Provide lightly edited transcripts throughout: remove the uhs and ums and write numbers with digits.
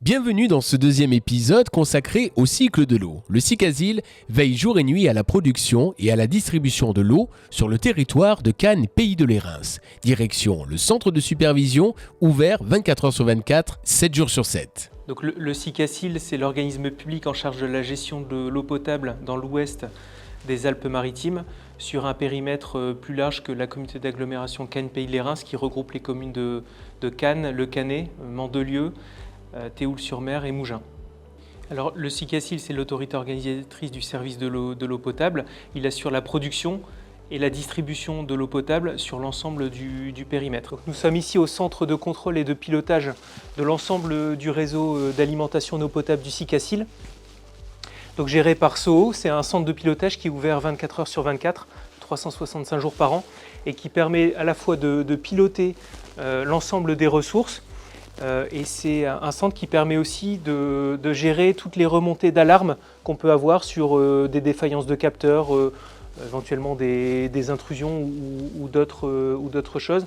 Bienvenue dans ce deuxième épisode consacré au cycle de l'eau. Le SICASIL veille jour et nuit à la production et à la distribution de l'eau sur le territoire de Cannes, Pays de Lérins. Direction le centre de supervision, ouvert 24 heures sur 24, 7 jours sur 7. Donc le SICASIL, c'est l'organisme public en charge de la gestion de l'eau potable dans l'ouest des Alpes-Maritimes, sur un périmètre plus large que la communauté d'agglomération Cannes-Pays de Lérins, qui regroupe les communes de Cannes, Le Cannet, Mandelieu, Théoul-sur-Mer et Mougins. Alors, le SICASIL, c'est l'autorité organisatrice du service de l'eau potable. Il assure la production et la distribution de l'eau potable sur l'ensemble du périmètre. Donc, nous sommes ici au centre de contrôle et de pilotage de l'ensemble du réseau d'alimentation en eau potable du SICASIL. Donc, géré par SOO, c'est un centre de pilotage qui est ouvert 24 heures sur 24, 365 jours par an, et qui permet à la fois de piloter l'ensemble des ressources. Et c'est un centre qui permet aussi de gérer toutes les remontées d'alarme qu'on peut avoir sur des défaillances de capteurs, éventuellement des intrusions ou d'autres choses.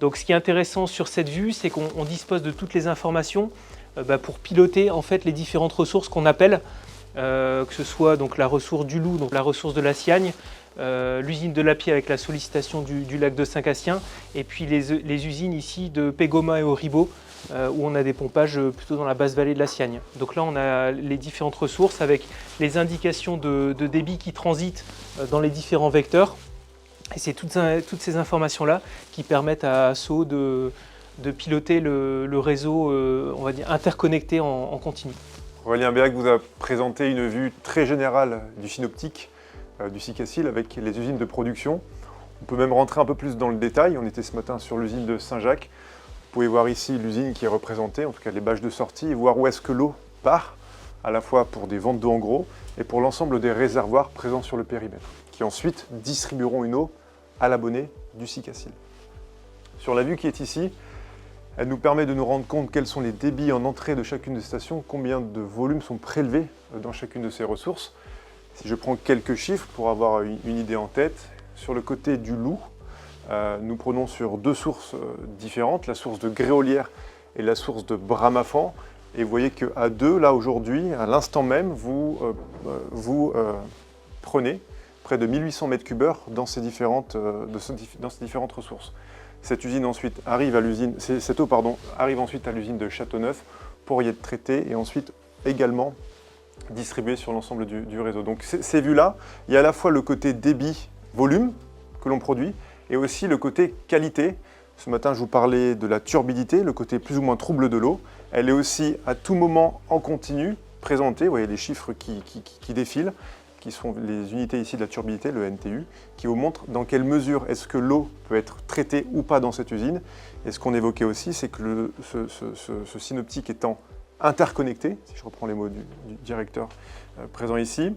Donc ce qui est intéressant sur cette vue, c'est qu'on dispose de toutes les informations pour piloter en fait les différentes ressources qu'on appelle, que ce soit donc la ressource du Loup, donc la ressource de la Siagne, l'usine de Lapie avec la sollicitation du lac de Saint-Cassien, et puis les usines ici de Pégoma et Auribeau, où on a des pompages plutôt dans la basse vallée de la Siagne. Donc là, on a les différentes ressources avec les indications de débit qui transitent dans les différents vecteurs. Et c'est toutes ces informations-là qui permettent à SOO de piloter le réseau, on va dire, interconnecté en continu. Aurélien Béac vous a présenté une vue très générale du synoptique du SICASIL avec les usines de production. On peut même rentrer un peu plus dans le détail. On était ce matin sur l'usine de Saint-Jacques. Vous pouvez voir ici l'usine qui est représentée, en tout cas les bâches de sortie, et voir où est-ce que l'eau part, à la fois pour des ventes d'eau en gros et pour l'ensemble des réservoirs présents sur le périmètre, qui ensuite distribueront une eau à l'abonné du SICASIL. Sur la vue qui est ici, elle nous permet de nous rendre compte quels sont les débits en entrée de chacune des stations, combien de volumes sont prélevés dans chacune de ces ressources. Si je prends quelques chiffres pour avoir une idée en tête, sur le côté du Loup, nous prenons sur deux sources différentes, la source de Gréolière et la source de Bramafan. Et vous voyez qu'à deux, là aujourd'hui, à l'instant même, vous prenez près de 1800 m3 dans ces différentes ressources. Cette usine ensuite arrive à l'usine, cette eau arrive ensuite à l'usine de Châteauneuf pour y être traitée et ensuite également distribuée sur l'ensemble du réseau. Donc ces vues-là, il y a à la fois le côté débit, volume que l'on produit, et aussi le côté qualité. Ce matin, je vous parlais de la turbidité, le côté plus ou moins trouble de l'eau. Elle est aussi à tout moment en continu présentée. Vous voyez les chiffres qui défilent, qui sont les unités ici de la turbidité, le NTU, qui vous montrent dans quelle mesure est-ce que l'eau peut être traitée ou pas dans cette usine. Et ce qu'on évoquait aussi, c'est que ce synoptique étant interconnecté, si je reprends les mots du directeur présent ici,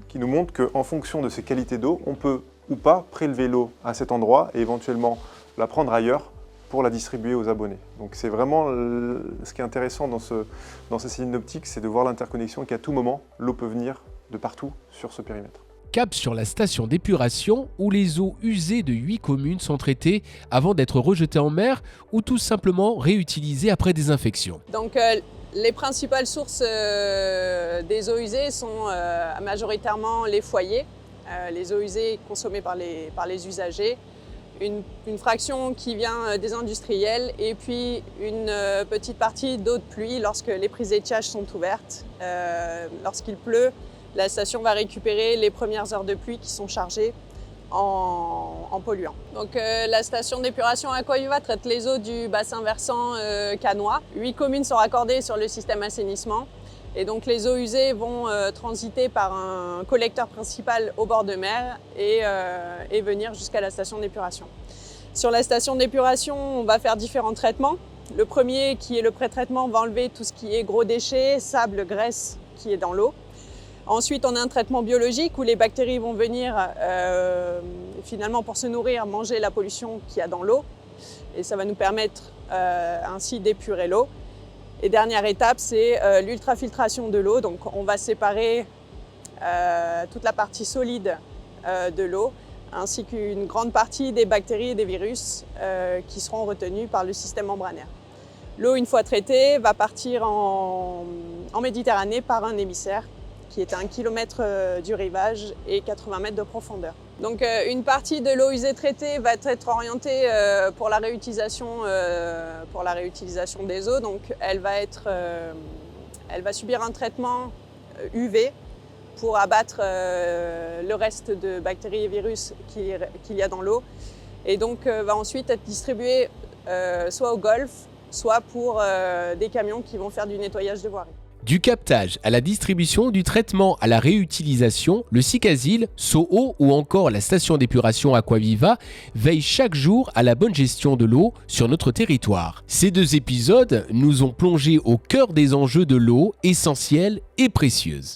qui nous montre qu'en fonction de ces qualités d'eau, on peut ou pas prélever l'eau à cet endroit et éventuellement la prendre ailleurs pour la distribuer aux abonnés. Donc c'est vraiment ce qui est intéressant dans ces synoptiques, c'est de voir l'interconnexion, qu'à tout moment, l'eau peut venir de partout sur ce périmètre. Cap sur la station d'épuration où les eaux usées de 8 communes sont traitées avant d'être rejetées en mer ou tout simplement réutilisées après désinfection. Donc les principales sources des eaux usées sont majoritairement les foyers, les eaux usées consommées par les usagers, une fraction qui vient des industriels et puis une petite partie d'eau de pluie lorsque les prises d'étiage sont ouvertes. Lorsqu'il pleut, la station va récupérer les premières heures de pluie qui sont chargées en polluants. Donc la station d'épuration à Coiva traite les eaux du bassin versant cannois. 8 communes sont raccordées sur le système assainissement. Et donc les eaux usées vont transiter par un collecteur principal au bord de mer et venir jusqu'à la station d'épuration. Sur la station d'épuration, on va faire différents traitements. Le premier, qui est le pré-traitement, va enlever tout ce qui est gros déchets, sable, graisse qui est dans l'eau. Ensuite, on a un traitement biologique où les bactéries vont venir finalement pour se nourrir, manger la pollution qu'il y a dans l'eau. Et ça va nous permettre ainsi d'épurer l'eau. Et dernière étape, c'est l'ultrafiltration de l'eau. Donc on va séparer toute la partie solide de l'eau, ainsi qu'une grande partie des bactéries et des virus qui seront retenus par le système membranaire. L'eau, une fois traitée, va partir en Méditerranée par un émissaire qui est à 1 km du rivage et 80 mètres de profondeur. Donc une partie de l'eau usée traitée va être orientée pour la réutilisation des eaux. Donc elle va subir un traitement UV pour abattre le reste de bactéries et virus qu'il y a dans l'eau. Et donc va ensuite être distribuée soit au golfe, soit pour des camions qui vont faire du nettoyage de voirie. Du captage à la distribution, du traitement à la réutilisation, le SICASIL, SOHO ou encore la station d'épuration Aquaviva veillent chaque jour à la bonne gestion de l'eau sur notre territoire. Ces 2 épisodes nous ont plongé au cœur des enjeux de l'eau, essentielle et précieuse.